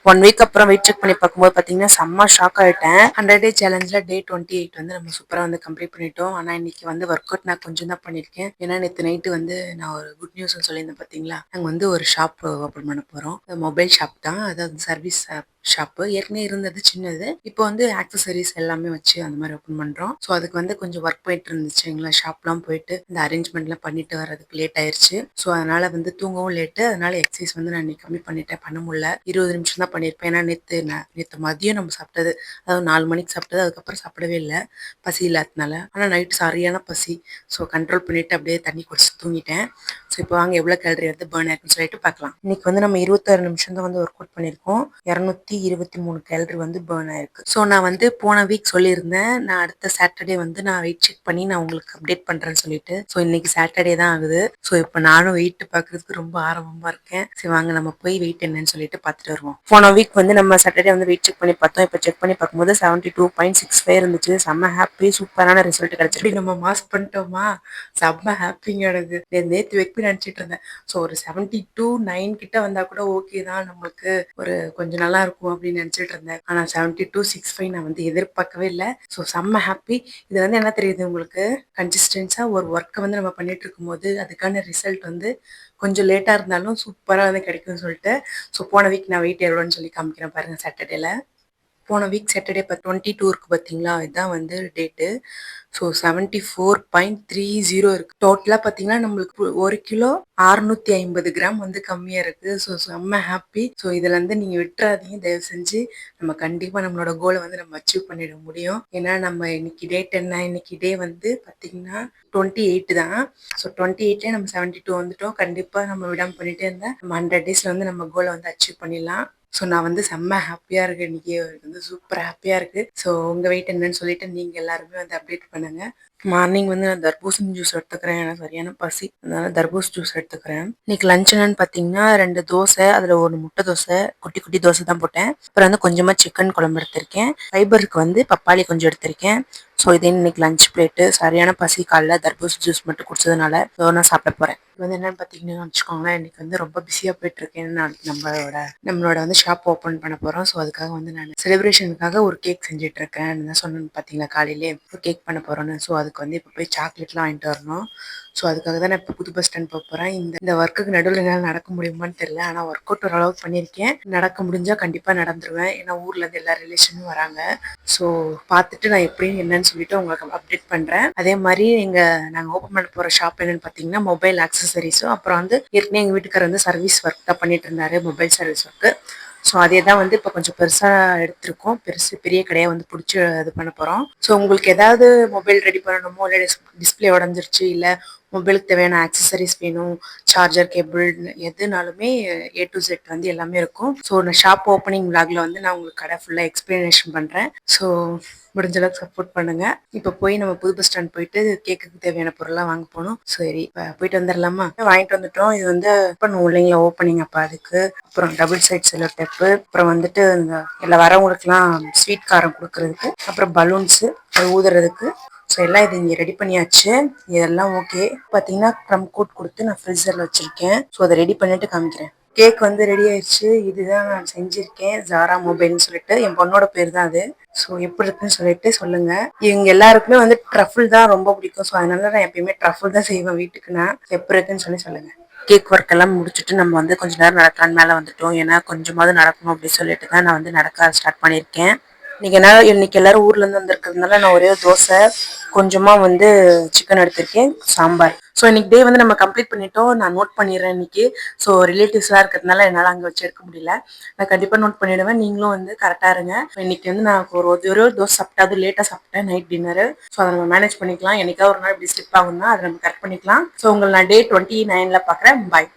1 week அப்புறம் weight check பண்ணி பார்க்கும்போது பார்த்தீங்கன்னா செம்ம ஷாக் ஆயிட்டேன். 100 டே சேலஞ்சில் டே 28 வந்து நம்ம சூப்பராக வந்து கம்ப்ளீட் பண்ணிட்டோம். ஆனால் இன்னைக்கு வந்து ஒர்க் அவுட் நான் கொஞ்சம் தான் பண்ணியிருக்கேன். ஏன்னா நேற்று நைட்டு வந்து நான் ஒரு குட் நியூஸ்னு சொல்லியிருந்தேன் பார்த்தீங்களா, நாங்கள் வந்து ஒரு ஷாப் ஓப்பன் பண்ண போகிறோம். மொபைல் ஷாப் தான், அதாவது சர்வீஸ் ஷாப்பு. ஏற்கனவே இருந்தது சின்னது, இப்போ வந்து ஆக்சசரிஸ் எல்லாமே வச்சு அந்த மாதிரி ஓப்பன் பண்ணுறோம். ஸோ அதுக்கு வந்து கொஞ்சம் ஒர்க் போயிட்டு இருந்துச்சு. எங்களை ஷாப்லாம் போயிட்டு இந்த அரேஞ்ச்மெண்ட்லாம் பண்ணிட்டு வரதுக்கு லேட் ஆயிடுச்சு. ஸோ அதனால வந்து தூங்கவும் லேட்டு. அதனால எக்ஸசைஸ் வந்து நான் இன்னைக்கு கம்மி பண்ணிட்டேன், பண்ண முடியல. 20 நிமிஷம் தான் பண்ணியிருப்பேன். ஏன்னா நேற்று மதியம் நம்ம சாப்பிட்டது, அதாவது 4 மணிக்கு சாப்பிட்டது, அதுக்கப்புறம் சாப்பிடவே இல்லை பசி இல்லாததுனால. ஆனால் நைட்டு சரியான பசி. ஸோ கண்ட்ரோல் பண்ணிட்டு அப்படியே தண்ணி குடிச்சு தூங்கிட்டேன். ஸோ இப்போ வாங்க எவ்வளோ கேலரி வந்து பேர்ன் ஆயிருக்குன்னு சொல்லிட்டு பார்க்கலாம். இன்னைக்கு வந்து நம்ம 26 நிமிஷம் தான் வந்து ஒர்க் அவுட் பண்ணியிருக்கோம். 223 கேலரி வந்து பேர்ன் ஆயிருக்கு. ஸோ நான் வந்து போன வீக் சொல்லியிருந்தேன், நான் அடுத்த சாட்டர்டே வந்து நான் வெயிட் செக் பண்ணி நான் உங்களுக்கு அப்டேட் பண்றேன்னு சொல்லிட்டு. ஸோ இன்னைக்கு சாட்டர்டே தான் ஆகுது. ஸோ இப்போ நானும் வெயிட் பார்க்கறதுக்கு ரொம்ப ஆர்வமா இருக்கேன். சரி வாங்க நம்ம போய் வெயிட் என்னன்னு சொல்லிட்டு பார்த்துட்டு வருவோம். போன வீக் வந்து நம்ம சாட்டர்டே வந்து வெயிட் செக் பண்ணி பார்த்தோம். இப்போ செக் பண்ணி பார்க்கும்போது 72.65 இருந்துச்சு. செம்ம ஹாப்பி, சூப்பரான ரிசல்ட் கிடைச்சிருக்கு. நம்ம மாஸ் பண்ணிட்டோமா, செம்ம ஹாப்பிங்க எனக்கு. நேற்று வைப்பி நினைச்சிட்டு இருந்தேன். ஸோ ஒரு 72.9 கிட்ட வந்தா கூட ஓகே தான், நம்மளுக்கு ஒரு கொஞ்சம் நல்லா இருக்கும் அப்படின்னு நினைச்சிட்டு இருந்தேன். ஆனா 72.65 நான் வந்து எதிர்பார்க்கவே இல்லை. ஸோ செம்ம ஹாப்பி. இது வந்து என்ன தெரியுது உங்களுக்கு, கன்சிஸ்டன்ஸா ஒரு ஒர்க்கை வந்து நம்ம பண்ணிட்டு இருக்கும்போது அதுக்கான ரிசல்ட் வந்து கொஞ்சம் லேட்டா இருந்தாலும் சூப்பரா வந்து கிடைக்கும்னு சொல்லிட்டு. ஸோ போன வீக் நான் வெயிட் எவ்வளோன்னு சொல்லி காமிக்கிறேன் பாருங்க. சாட்டர்டேல போன வீக் சாட்டர்டே 22 இருக்கு பார்த்தீங்களா, இதுதான் வந்து டேட்டு. ஸோ 74.30 இருக்கு. டோட்டலாக பார்த்தீங்கன்னா நம்மளுக்கு 1 கிலோ 650 கிராம் வந்து கம்மியாக இருக்குது. ஸோ செம்ம ஹாப்பி. ஸோ இதில் வந்து நீங்கள் விட்டுறாதீங்க தயவு செஞ்சு. நம்ம கண்டிப்பாக நம்மளோட கோலை வந்து நம்ம அச்சீவ் பண்ணிட முடியும். ஏன்னா நம்ம இன்னைக்கு டேட் என்ன, இன்னைக்கு டே வந்து பார்த்தீங்கன்னா 28 தான். ஸோ 28 நம்ம 72 வந்துட்டோம். கண்டிப்பாக நம்ம விடாமல் பண்ணிட்டே இருந்தால் நம்ம 100 டேஸில் வந்து நம்ம கோலை வந்து அச்சீவ் பண்ணிடலாம். ஸோ நான் வந்து செம்ம ஹாப்பியாக இருக்கேன். இன்னைக்கு வந்து சூப்பர் ஹாப்பியாக இருக்குது. ஸோ உங்கள் வெயிட் என்னன்னு சொல்லிட்டு நீங்கள் எல்லாருமே வந்து அப்டேட் பண்ணுங்க. மார்னிங் வந்து நான் தர்பூசணி ஜூஸ் எடுத்துக்கிறேன். எனக்கு சரியான பசி, அதனால தர்பூஸ் ஜூஸ் எடுத்துக்கிறேன். இன்னைக்கு லஞ்ச் என்னன்னு பார்த்தீங்கன்னா 2 தோசை, அதில் 1 முட்டை தோசை, குட்டி குட்டி தோசை தான் போட்டேன். அப்புறம் வந்து கொஞ்சமாக சிக்கன் குழம்பு எடுத்திருக்கேன். ஃபைபருக்கு வந்து பப்பாளி கொஞ்சம் எடுத்திருக்கேன். ஸோ இதே இன்னைக்கு லஞ்ச் பிளேட்டு. சரியான பசி, காலைல தர்பூஸ் ஜூஸ் மட்டும் குடிச்சதுனால. ஸோ நான் சாப்பிட போகிறேன். இப்போ வந்து என்னன்னு பார்த்தீங்கன்னா வச்சுக்கோங்களேன், இன்னைக்கு வந்து ரொம்ப பிஸியாக போயிட்டு இருக்கேன். நாளைக்கு நம்மளோட வந்து ஷாப் ஓப்பன் பண்ண போகிறோம். ஸோ அதுக்காக வந்து நான் செலிப்ரேஷனுக்காக ஒரு கேக் செஞ்சுட்டு இருக்கேன். தான் சொன்னேன்னு பார்த்தீங்களா காலையிலே ஒரு கேக் பண்ண போகிறோன்னு. ஸோ அதுக்கு வந்து இப்போ போய் சாக்லேட்லாம் வாங்கிட்டு வரணும். ஸோ அதுக்காக தான் நான் இப்போ புது பஸ் ஸ்டாண்ட் போக போகிறேன். இந்த ஒர்க்குக்கு நடுவில் என்னால் நடக்க முடியுமான்னு தெரியல. ஆனால் ஒர்க் அவுட் ஓரளவுக்கு பண்ணியிருக்கேன். நடக்க முடிஞ்சால் கண்டிப்பாக நடந்துருவேன். ஏன்னா ஊர்லேருந்து எல்லா ரிலேஷனும் வராங்க. ஸோ பார்த்துட்டு நான் எப்படின்னு என்னன்னு சொல்லிட்டு உங்களுக்கு அப்டேட் பண்ணுறேன். அதே மாதிரி நாங்கள் ஓப்பன் பண்ண போகிற ஷாப் என்னன்னு பார்த்தீங்கன்னா மொபைல் ஆக்சசரிஸும், அப்புறம் வந்து ஏற்கனவே எங்கள் வீட்டுக்காரர் வந்து சர்வீஸ் ஒர்க் தான் பண்ணிட்டு இருந்தாரு, மொபைல் சர்வீஸ் ஒர்க்கு. ஸோ அதே தான் வந்து இப்போ கொஞ்சம் பெருசாக எடுத்திருக்கோம். பெரிய கடையாக வந்து பிடிச்சி இது பண்ண போகிறோம். ஸோ உங்களுக்கு ஏதாவது மொபைல் ரெடி பண்ணணுமோ, இல்லை டிஸ்பிளே உடஞ்சிருச்சு, இல்லை மொபைலுக்கு தேவையான ஆக்சசரிஸ் வேணும், சார்ஜர் கேபிள் எதுனாலுமே A to Z வந்து எல்லாமே இருக்கும். ஸோ நான் ஷாப் ஓப்பனிங் விளாக்ல வந்து நான் உங்களுக்கு கடை ஃபுல்லாக எக்ஸ்பிளனேஷன் பண்ணுறேன். ஸோ முடிஞ்ச அளவுக்கு சப்போர்ட் பண்ணுங்க. இப்போ போய் நம்ம புது பஸ் ஸ்டாண்ட் போயிட்டு கேக்குக்கு தேவையான பொருள்லாம் வாங்க போகணும். சரி போயிட்டு வந்துடலாமா? வாங்கிட்டு வந்துட்டோம். இது வந்து பண்ணுவோம் இல்லைங்களா ஓப்பனிங், அப்போ அதுக்கு. அப்புறம் டபுள் சைட் செல்லோ டேப்பு, அப்புறம் வந்துட்டு இந்த எல்லா வரவங்களுக்குலாம் ஸ்வீட் காரம் கொடுக்கறதுக்கு, அப்புறம் பலூன்ஸு அது ஊதுறதுக்கு. ஸோ எல்லாம் இது இங்கே ரெடி பண்ணியாச்சு. இதெல்லாம் ஓகே. பார்த்தீங்கன்னா க்ரம் கோட் கொடுத்து நான் ஃப்ரிட்ஜரில் வச்சுருக்கேன். ஸோ அதை ரெடி பண்ணிட்டு காமிக்கிறேன். கேக் வந்து ரெடி ஆயிடுச்சு. இதுதான் நான் செஞ்சுருக்கேன், ஜாரா மொபைல்னு சொல்லிட்டு. என் பொண்ணோட பேர் தான் அது. ஸோ எப்படி இருக்குன்னு சொல்லிட்டு சொல்லுங்க. இவங்க எல்லாருக்குமே வந்து ட்ரஃபிள் தான் ரொம்ப பிடிக்கும். ஸோ அதனால நான் எப்பயுமே ட்ரஃபிள் தான் செய்வேன் வீட்டுக்கு. நான் எப்படி இருக்குன்னு சொல்லுங்க. கேக் ஒர்க் எல்லாம் முடிச்சுட்டு நம்ம வந்து கொஞ்ச நேரம் நடக்கலான்னு மேலே வந்துட்டோம். ஏன்னா கொஞ்சமாவது நடக்கணும் அப்படின்னு சொல்லிட்டு தான் நான் வந்து நடக்க ஸ்டார்ட் பண்ணியிருக்கேன். இன்னைக்கு எல்லாரும் ஊர்ல இருந்து வந்திருக்கிறதுனால நான் ஒரே தோசை, கொஞ்சமா வந்து சிக்கன் எடுத்திருக்கேன், சாம்பார். ஸோ இன்னைக்கு டே வந்து நம்ம கம்ப்ளீட் பண்ணிட்டோம். நான் நோட் பண்ணிடுறேன் இன்னைக்கு. ஸோ ரிலேட்டிவ்ஸ்லாம் இருக்கிறதுனால என்னால் அங்கே வச்சு எடுக்க முடியல. நான் கண்டிப்பாக நோட் பண்ணிடுவேன். நீங்களும் வந்து கரெக்டாக இருங்க. இன்னைக்கு வந்து நான் ஒரு தோசை சாப்பிட்டேன், அது லேட்டாக சாப்பிட்டேன், நைட் டின்னரு. ஸோ அதை நம்ம மேனேஜ் பண்ணிக்கலாம். என்னைக்காவது ஒரு நாள் இப்படி ஸ்லிப் ஆகும்னா அதை நம்ம கரெக்ட் பண்ணிக்கலாம். ஸோ உங்களை நான் டே 29ல பார்க்குறேன். பாய்.